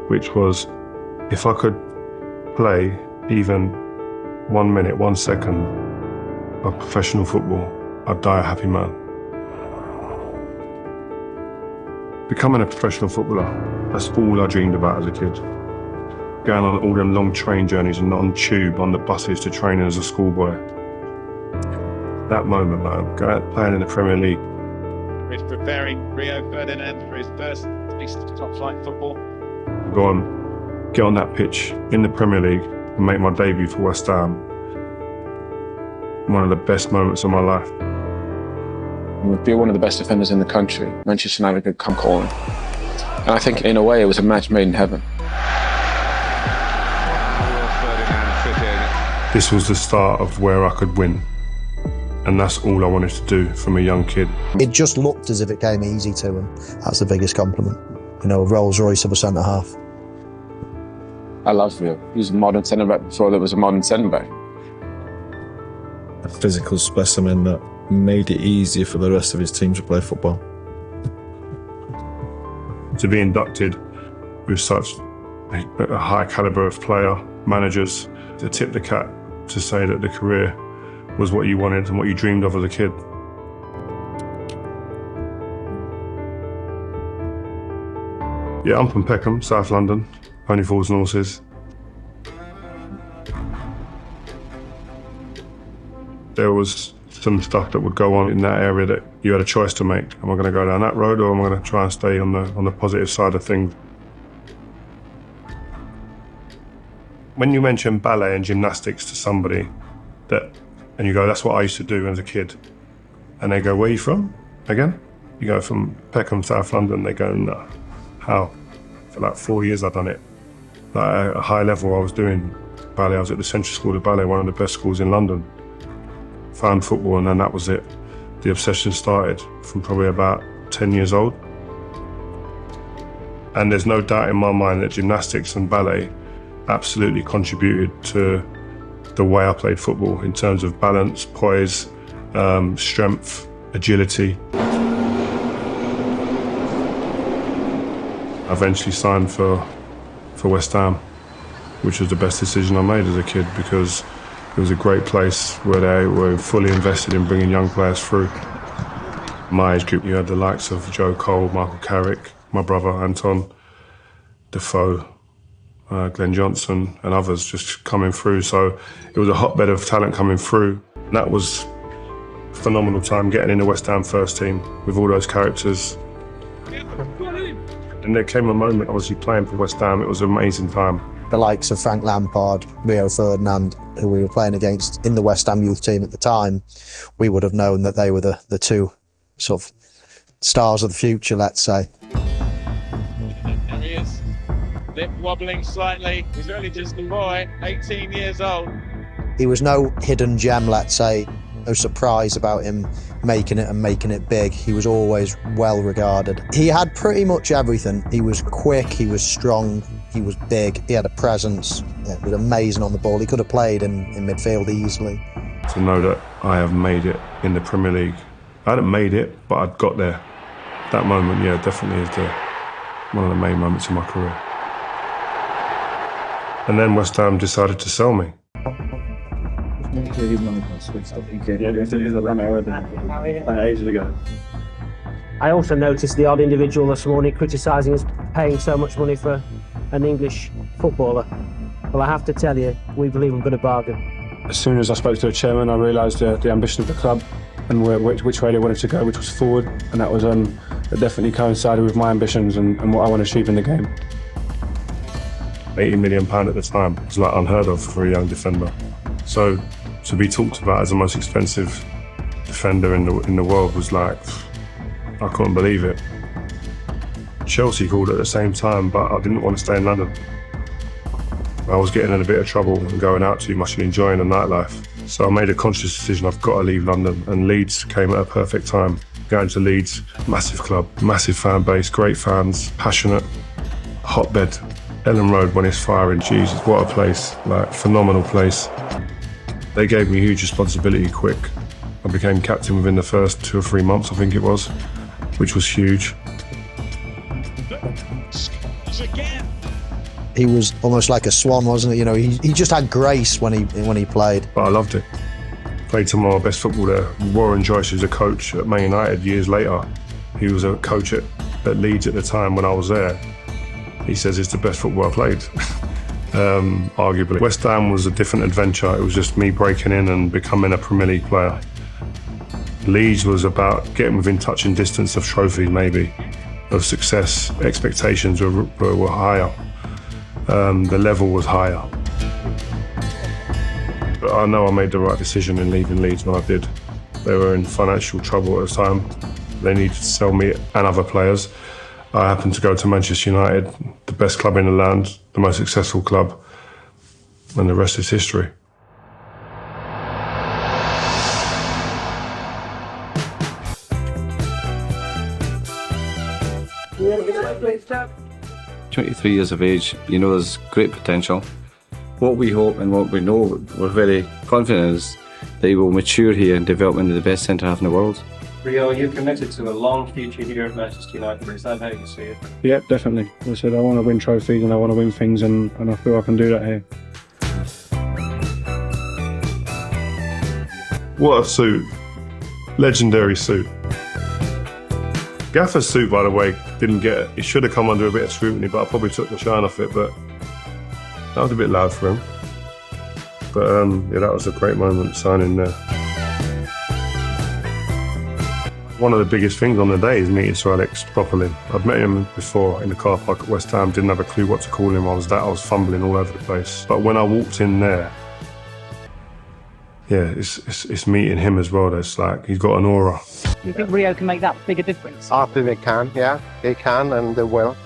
which was, if I could play even 1 minute, 1 second of professional football, I'd die a happy man. Becoming a professional footballer, that's all I dreamed about as a kid. Going on all them long train journeys and not on tube, on the buses to training as a schoolboy. That moment, man, playing in the Premier League. He's preparing Rio Ferdinand for his first taste of top-flight football. Go on, get on that pitch in the Premier League and make my debut for West Ham. One of the best moments of my life. We'd be one of the best defenders in the country. Manchester United could come calling. And I think, in a way, it was a match made in heaven. Rio Ferdinand fit in. This was the start of where I could win. And that's all I wanted to do from a young kid. It just looked as if it came easy to him. That's the biggest compliment. You know, a Rolls Royce of a centre-half. I love Rio. He was a modern centre-back before there was a modern centre-back. A physical specimen that made it easier for the rest of his team to play football. To be inducted with such a high calibre of player, managers, to tip the cap to say that the career was what you wanted and what you dreamed of as a kid. Yeah, I'm from Peckham, South London, Pony Falls and Horses. There was some stuff that would go on in that area that you had a choice to make. Am I going to go down that road, or am I going to try and stay on the positive side of things? When you mention ballet and gymnastics to somebody, and you go, that's what I used to do as a kid, and they go, where are you from again? You go, from Peckham, South London. They go, no. How? For like 4 years I'd done it. Like at a high level I was doing ballet. I was at the Central School of Ballet, one of the best schools in London. Found football, and then that was it. The obsession started from probably about 10 years old. And there's no doubt in my mind that gymnastics and ballet absolutely contributed to the way I played football in terms of balance, poise, strength, agility. I eventually signed for West Ham, which was the best decision I made as a kid, because it was a great place where they were fully invested in bringing young players through. My age group, you had the likes of Joe Cole, Michael Carrick, my brother Anton, Defoe, Glenn Johnson and others just coming through. So it was a hotbed of talent coming through. And that was a phenomenal time, getting in the West Ham first team with all those characters. And there came a moment, obviously playing for West Ham, it was an amazing time. The likes of Frank Lampard, Rio Ferdinand, who we were playing against in the West Ham youth team at the time, we would have known that they were the two sort of stars of the future, let's say. There he is, lip wobbling slightly. He's only just a boy, 18 years old. He was no hidden gem, let's say, no surprise about him making it big. He was always well regarded. He had pretty much everything. He was quick, he was strong, he was big, he had a presence. Yeah, he was amazing on the ball. He could have played in midfield easily. To know that I have made it in the Premier League. I hadn't made it, but I'd got there. That moment, yeah, definitely is one of the main moments in my career. And then West Ham decided to sell me. I also noticed the odd individual this morning criticising us paying so much money for an English footballer. Well, I have to tell you, we believe we've got a bargain. As soon as I spoke to the chairman, I realised the ambition of the club and which way they wanted to go, which was forward, and that was that definitely coincided with my ambitions and what I want to achieve in the game. £80 million at the time was like unheard of for a young defender. So to be talked about as the most expensive defender in the world was like, I couldn't believe it. Chelsea called at the same time, but I didn't want to stay in London. I was getting in a bit of trouble and going out too much and enjoying the nightlife. So I made a conscious decision, I've got to leave London, and Leeds came at a perfect time. Going to Leeds, massive club, massive fan base, great fans, passionate, hotbed. Ellen Road when it's firing, Jesus, what a place, like phenomenal place. They gave me huge responsibility quick. I became captain within the first 2 or 3 months, I think it was, which was huge. Again, He was almost like a swan, wasn't he? You know, he just had grace when he played. But I loved it. Played some of my best football there. Warren Joyce was a coach at Man United years later. He was a coach at Leeds at the time when I was there. He says it's the best football I played, arguably. West Ham was a different adventure. It was just me breaking in and becoming a Premier League player. Leeds was about getting within touching distance of trophy, maybe, of success. Expectations were higher. The level was higher. But I know I made the right decision in leaving Leeds when I did. They were in financial trouble at the time. They needed to sell me and other players. I happened to go to Manchester United, the best club in the land, the most successful club, and the rest is history. Yeah, 23 years of age, you know there's great potential. What we hope and what we know, we're very confident is that he will mature here and develop into the best centre-half in the world. Rio, you're committed to a long future here at Manchester United. Is that how you see it? Yeah, definitely. As I said, I want to win trophies and I want to win things, and I feel I can do that here. What a suit. Legendary suit. Gaffer's suit, by the way, didn't get it. It should have come under a bit of scrutiny, but I probably took the shine off it, but that was a bit loud for him. But yeah, that was a great moment signing there. One of the biggest things on the day is meeting Sir Alex properly. I'd met him before in the car park at West Ham, didn't have a clue what to call him. I was fumbling all over the place. But when I walked in there, yeah, it's meeting him as well. That's like, he's got an aura. Do you think Rio can make that big a difference? I think they can, yeah. They can and they will.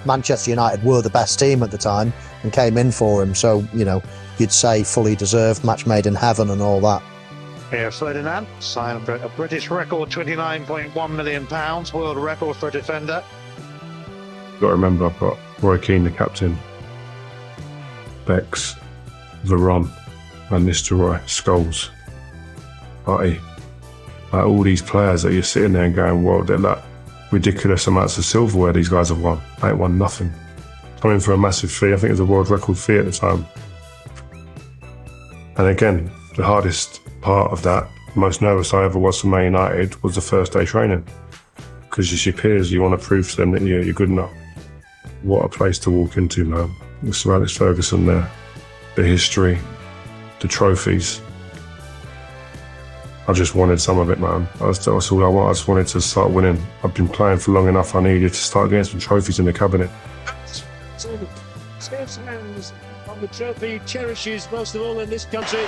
Manchester United were the best team at the time and came in for him. So, you know, you'd say fully deserved, match made in heaven and all that. Rio Ferdinand signed a British record £29.1 million, world record for a defender. You've got to remember, I've got Roy Keane, the captain, Bex, Varane, Van Nistelrooy, Scholes, Buddy. Like all these players that you're sitting there and going, well, they're like ridiculous amounts of silverware these guys have won. They ain't won nothing. Coming for a massive fee, I think it was a world record fee at the time. And again, the hardest part of that, most nervous I ever was for Man United, was the first day training. Because it's your peers, you want to prove to them that you're good enough. What a place to walk into, man. With Sir Alex Ferguson there, the history, the trophies. I just wanted some of it, man. That's all I want. I just wanted to start winning. I've been playing for long enough. I needed to start getting some trophies in the cabinet. On the trophy he cherishes most of all in this country.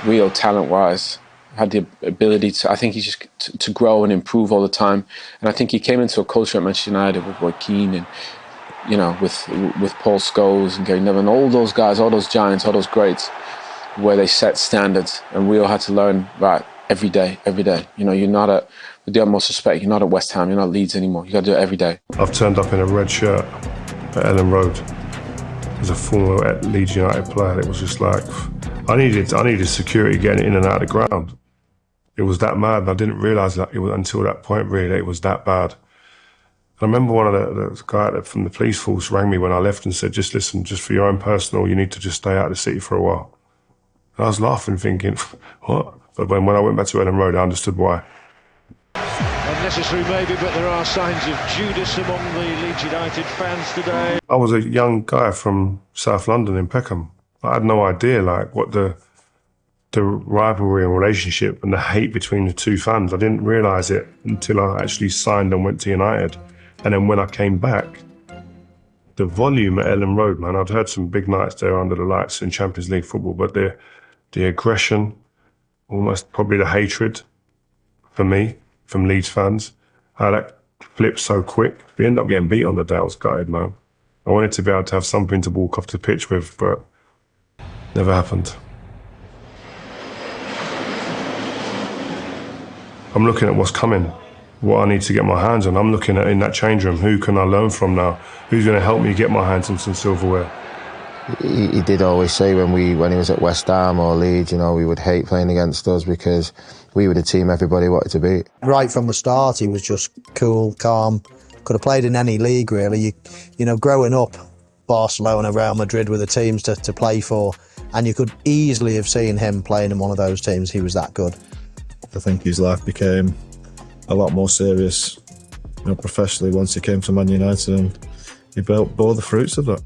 Rio, talent-wise, had the ability to, I think he just to grow and improve all the time. And I think he came into a culture at Manchester United with Roy Keane and, you know, with Paul Scholes and Gary Neville and all those guys, all those giants, all those greats, where they set standards. And Rio had to learn, right, every day. You know, you're not at, with the utmost respect, you're not at West Ham, you're not Leeds anymore. You got to do it every day. I've turned up in a red shirt at Ellen Road as a former Leeds United player. It was just like, I needed security getting in and out of the ground. It was that mad, and I didn't realise that it was until that point, really, it was that bad. I remember one of the guy from the police force rang me when I left and said, just listen, just for your own personal, you need to just stay out of the city for a while. And I was laughing, thinking, what? But when I went back to Ellen Road, I understood why. Unnecessary maybe, but there are signs of Judas among the Leeds United fans today. I was a young guy from South London in Peckham. I had no idea, like, what the rivalry and relationship and the hate between the two fans. I didn't realise it until I actually signed and went to United. And then when I came back, the volume at Ellen Road, man, I'd heard some big nights there under the lights in Champions League football, but the aggression, almost probably the hatred for me from Leeds fans, how that flipped so quick. We ended up getting beat on the day. I was gutted, man. I wanted to be able to have something to walk off the pitch with, but never happened. I'm looking at what's coming, what I need to get my hands on. I'm looking at in that change room, who can I learn from now? Who's going to help me get my hands on some silverware? He did always say when he was at West Ham or Leeds, you know, we would hate playing against us because we were the team everybody wanted to beat. Right from the start, he was just cool, calm. Could have played in any league, really. You know, growing up Barcelona, Real Madrid were the teams to play for, and you could easily have seen him playing in one of those teams. He was that good. I think his life became a lot more serious, professionally once he came to Man United, and he bore the fruits of that.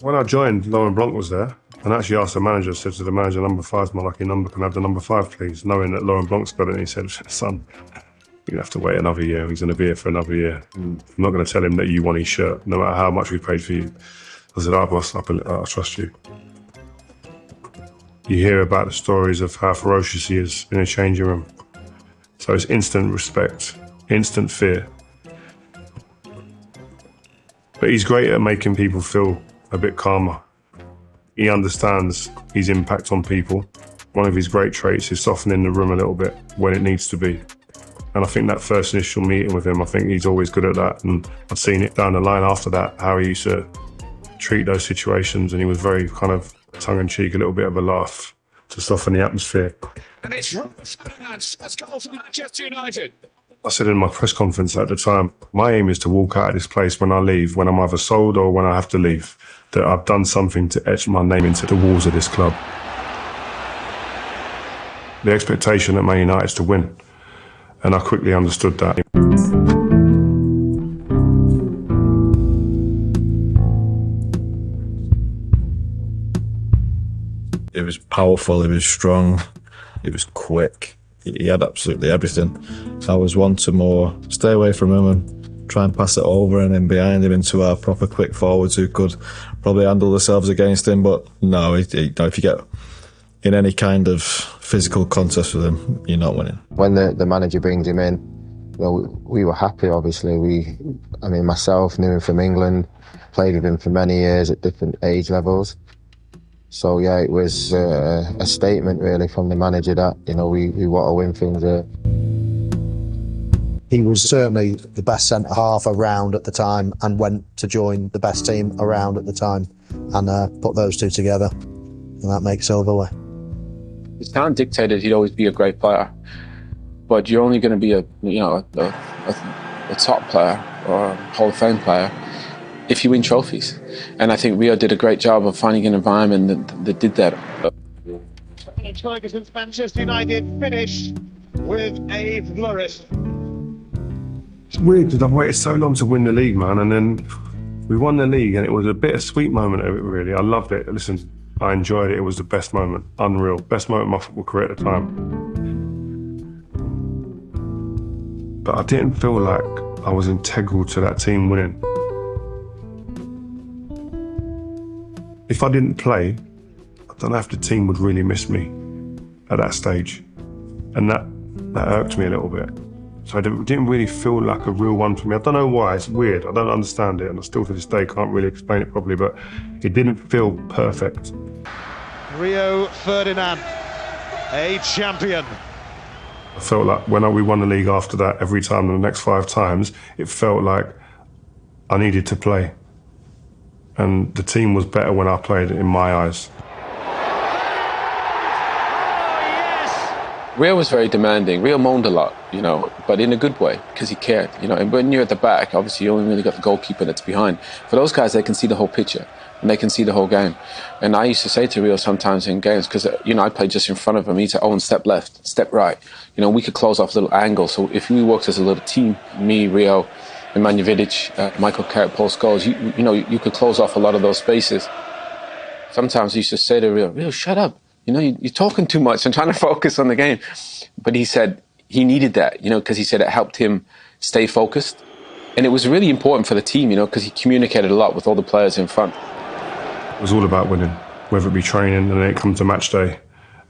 When I joined, Laurent Blanc was there, and actually asked the manager, said to the manager, number 5's my lucky number, can I have the number 5 please? Knowing that Laurent Blanc's got it, and he said, son, you have to wait another year, he's going to be here for another year. And I'm not going to tell him that you want his shirt, no matter how much we paid for you. I said, boss, I trust you. You hear about the stories of how ferocious he is in a changing room. So it's instant respect, instant fear. But he's great at making people feel a bit calmer. He understands his impact on people. One of his great traits is softening the room a little bit when it needs to be. And I think that first initial meeting with him, I think he's always good at that. And I've seen it down the line after that, how he used to treat those situations. And he was very kind of tongue-in-cheek, a little bit of a laugh to soften the atmosphere. And it's Rio Ferdinand as goal for Manchester United. I said in my press conference at the time, my aim is to walk out of this place when I leave, when I'm either sold or when I have to leave, that I've done something to etch my name into the walls of this club. The expectation at Man United is to win, and I quickly understood that. He was powerful, he was strong, he was quick. He had absolutely everything. I was one to more stay away from him and try and pass it over and then behind him into our proper quick forwards who could probably handle themselves against him. But no, if you get in any kind of physical contest with him, you're not winning. When the manager brings him in, we were happy, obviously. Myself knew him from England, played with him for many years at different age levels. So yeah, it was a statement really from the manager that, we want to win things here. He was certainly the best centre-half around at the time and went to join the best team around at the time and put those two together, and that makes silverware. His talent dictated he'd always be a great player, but you're only going to be a top player or a Hall of Fame player if you win trophies. And I think Rio did a great job of finding an environment that did that. Ferguson's Manchester United finished with a flourish. It's weird because I've waited so long to win the league, man, and then we won the league and it was a bittersweet moment of it, really. I loved it. Listen, I enjoyed it. It was the best moment. Unreal. Best moment of my football career at the time. But I didn't feel like I was integral to that team winning. If I didn't play, I don't know if the team would really miss me at that stage. And that irked me a little bit. So I didn't really feel like a real one for me. I don't know why, it's weird. I don't understand it, and I still to this day can't really explain it properly, but it didn't feel perfect. Rio Ferdinand, a champion. I felt like when we won the league after that, every time, the next 5 times, it felt like I needed to play. And the team was better when I played, in my eyes. Rio was very demanding. Rio moaned a lot, but in a good way, because he cared, And when you're at the back, obviously you only really got the goalkeeper that's behind. For those guys, they can see the whole picture, and they can see the whole game. And I used to say to Rio sometimes in games, because, I played just in front of him, he'd say, Owen, step left, step right. We could close off little angles. So if we worked as a little team, me, Rio, Nemanja Vidic, Michael Carrick, Paul Scholes, you could close off a lot of those spaces. Sometimes he used to say to Rio, shut up. You're talking too much. I'm trying to focus on the game. But he said he needed that, because he said it helped him stay focused. And it was really important for the team, because he communicated a lot with all the players in front. It was all about winning, whether it be training and then it come to match day.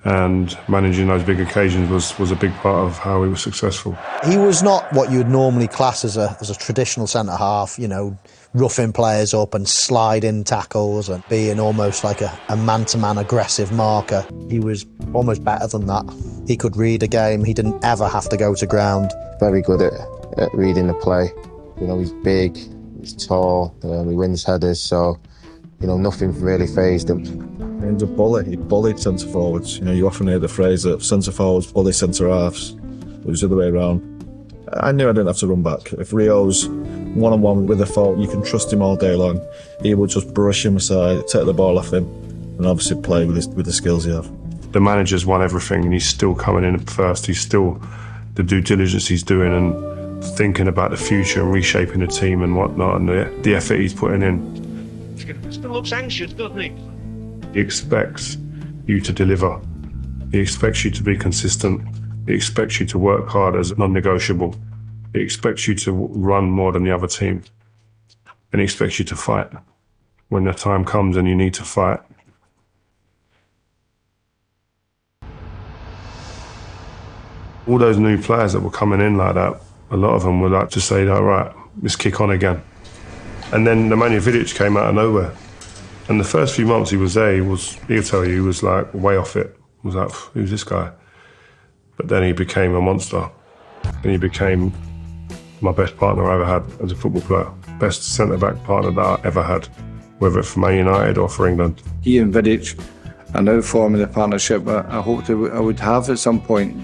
And managing those big occasions was a big part of how he was successful. He was not what you would normally class as a traditional centre-half, roughing players up and sliding tackles and being almost like a man-to-man aggressive marker. He was almost better than that. He could read a game. He didn't ever have to go to ground. Very good at reading the play. He's big, he's tall, he wins headers, so nothing really fazed him. He was a bully. He bullied centre forwards. You often hear the phrase that centre forwards bully centre halves. It was the other way around. I knew I didn't have to run back. If Rio's one-on-one with a fault, you can trust him all day long. He will just brush him aside, take the ball off him, and obviously play with the skills he has. The manager's won everything and he's still coming in first. He's still, the due diligence he's doing and thinking about the future and reshaping the team and whatnot, and the effort he's putting in. He still looks anxious, doesn't he? He expects you to deliver. He expects you to be consistent. He expects you to work hard as non-negotiable. He expects you to run more than the other team. And he expects you to fight. When the time comes and you need to fight, all those new players that were coming in like that, a lot of them would like to say, all right, let's kick on again. And then Nemanja Vidic came out of nowhere. And the first few months he was there, he'll tell you, he was like way off it. He was like, who's this guy? But then he became a monster. And he became my best partner I ever had as a football player. Best centre-back partner that I ever had, whether it's for Man United or for England. He and Vidic are now forming a partnership I hoped I would have at some point.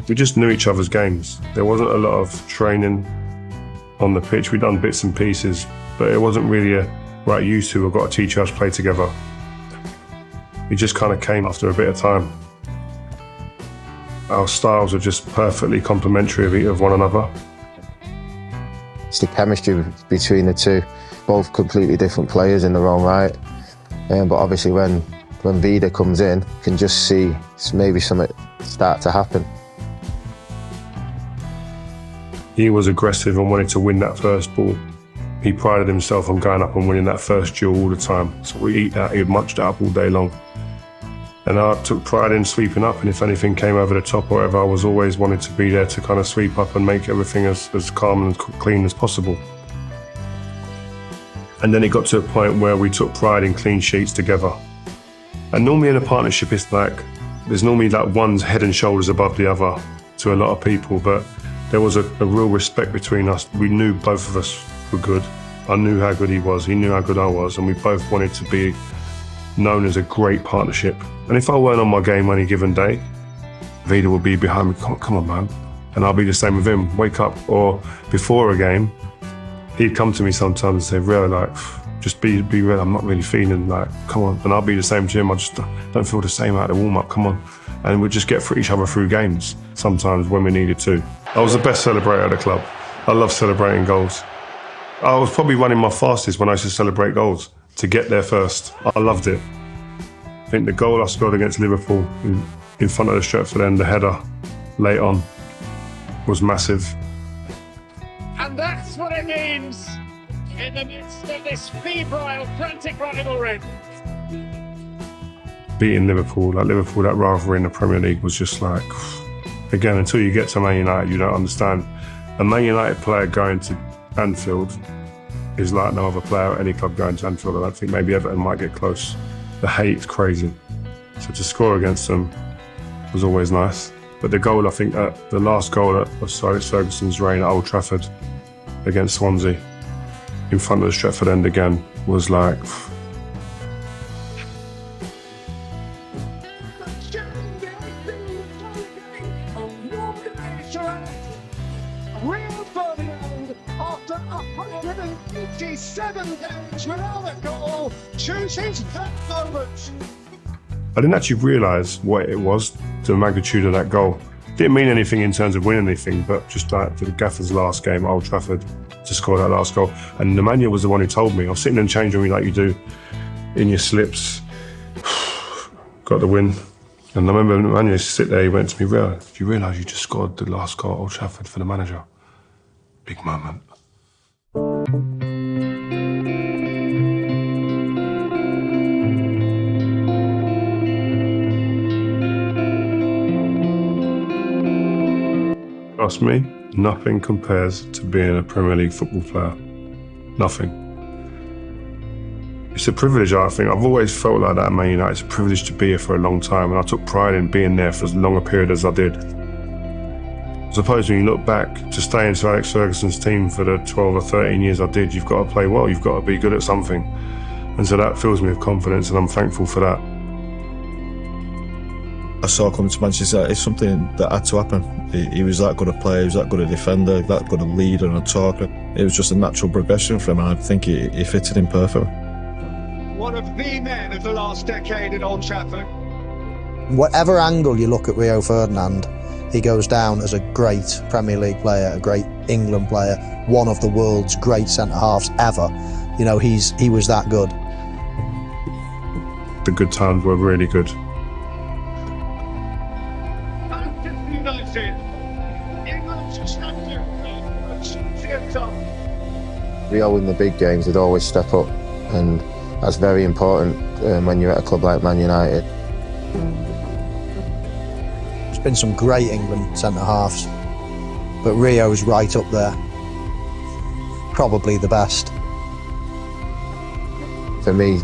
We just knew each other's games. There wasn't a lot of training on the pitch. We'd done bits and pieces, but it wasn't really right, you two have got to teach you how to play together. It just kind of came after a bit of time. Our styles were just perfectly complementary of one another. It's the chemistry between the two, both completely different players in their own right. But obviously when Vida comes in, you can just see maybe something start to happen. He was aggressive and wanted to win that first ball. He prided himself on going up and winning that first duel all the time. So we eat that, he'd munch that up all day long. And I took pride in sweeping up, and if anything came over the top or whatever, I was always wanted to be there to kind of sweep up and make everything as calm and clean as possible. And then it got to a point where we took pride in clean sheets together. And normally in a partnership, it's like, there's normally like one's head and shoulders above the other to a lot of people, but there was a real respect between us. We knew both of us were good. I knew how good he was, he knew how good I was, and we both wanted to be known as a great partnership. And if I weren't on my game any given day, Vida would be behind me, come on man. And I'll be the same with him, wake up. Or before a game, he'd come to me sometimes and say, Rio, like, just be real, I'm not really feeling, like, come on. And I'll be the same to him, I just don't feel the same out of the warm-up, come on. And we'd just get for each other through games, sometimes when we needed to. I was the best celebrator at the club. I love celebrating goals. I was probably running my fastest when I used to celebrate goals, to get there first. I loved it. I think the goal I scored against Liverpool in front of the Stretford end, the header, late on, was massive. And that's what it means in the midst of this febrile, frantic rivalry. Beating Liverpool, that rivalry in the Premier League was just like, again, until you get to Man United, you don't understand. A Man United player going to Anfield is like no other player at any club going to Anfield. I don't think maybe Everton might get close. The hate's crazy. So to score against them was always nice. But the goal, I think, the last goal of Sir Alex Ferguson's reign at Old Trafford against Swansea, in front of the Stretford end again, was like, Rio Ferdinand, after 187 games without a goal, chooses that moment. I didn't actually realise what it was, the magnitude of that goal. Didn't mean anything in terms of winning anything, but just like for the Gaffer's last game at Old Trafford to score that last goal. And Nemanja was the one who told me. I was sitting in the change room like you do, in your slips, got the win. And I remember Nemanja used to sit there, he went to me, Rio, do you realise you just scored the last goal at Old Trafford for the manager? Big moment. Trust me, nothing compares to being a Premier League football player. Nothing. It's a privilege, I think. I've always felt like that at Man United. It's a privilege to be here for a long time, and I took pride in being there for as long a period as I did. I suppose when you look back, to stay into Alex Ferguson's team for the 12 or 13 years I did, you've got to play well, you've got to be good at something. And so that fills me with confidence, and I'm thankful for that. I saw coming to Manchester United, it's something that had to happen. He was that good a player, he was that good a defender, that good a leader and a talker. It was just a natural progression for him, and I think he fitted in perfectly. One of the men of the last decade at Old Trafford. Whatever angle you look at Rio Ferdinand, he goes down as a great Premier League player, a great England player, one of the world's great centre-halves ever. You know, he was that good. The good times were really good. Rio in the big games would always step up, and that's very important when you're at a club like Man United. There's been some great England centre-halves, but Rio's right up there. Probably the best. For me,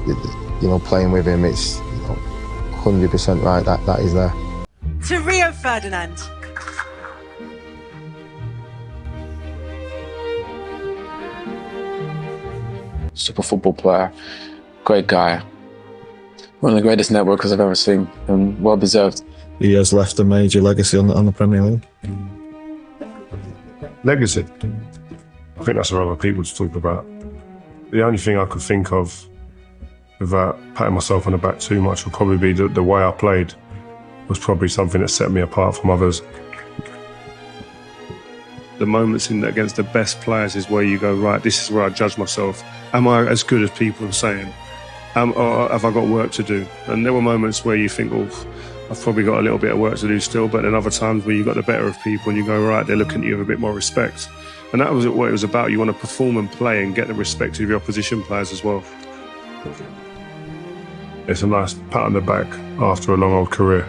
you know, playing with him, it's 100% right that is there. To Rio Ferdinand. Super football player, great guy. One of the greatest networkers I've ever seen, and well deserved. He has left a major legacy on the Premier League. Legacy? I think that's for other people to talk about. The only thing I could think of, without patting myself on the back too much, would probably be the way I played was probably something that set me apart from others. The moments against the best players is where you go, right, this is where I judge myself. Am I as good as people are saying? Or have I got work to do? And there were moments where you think, oh, I've probably got a little bit of work to do still, but then other times where you got the better of people and you go, right, they're looking at you with a bit more respect. And that was what it was about. You want to perform and play and get the respect of your opposition players as well. It's a nice pat on the back after a long old career.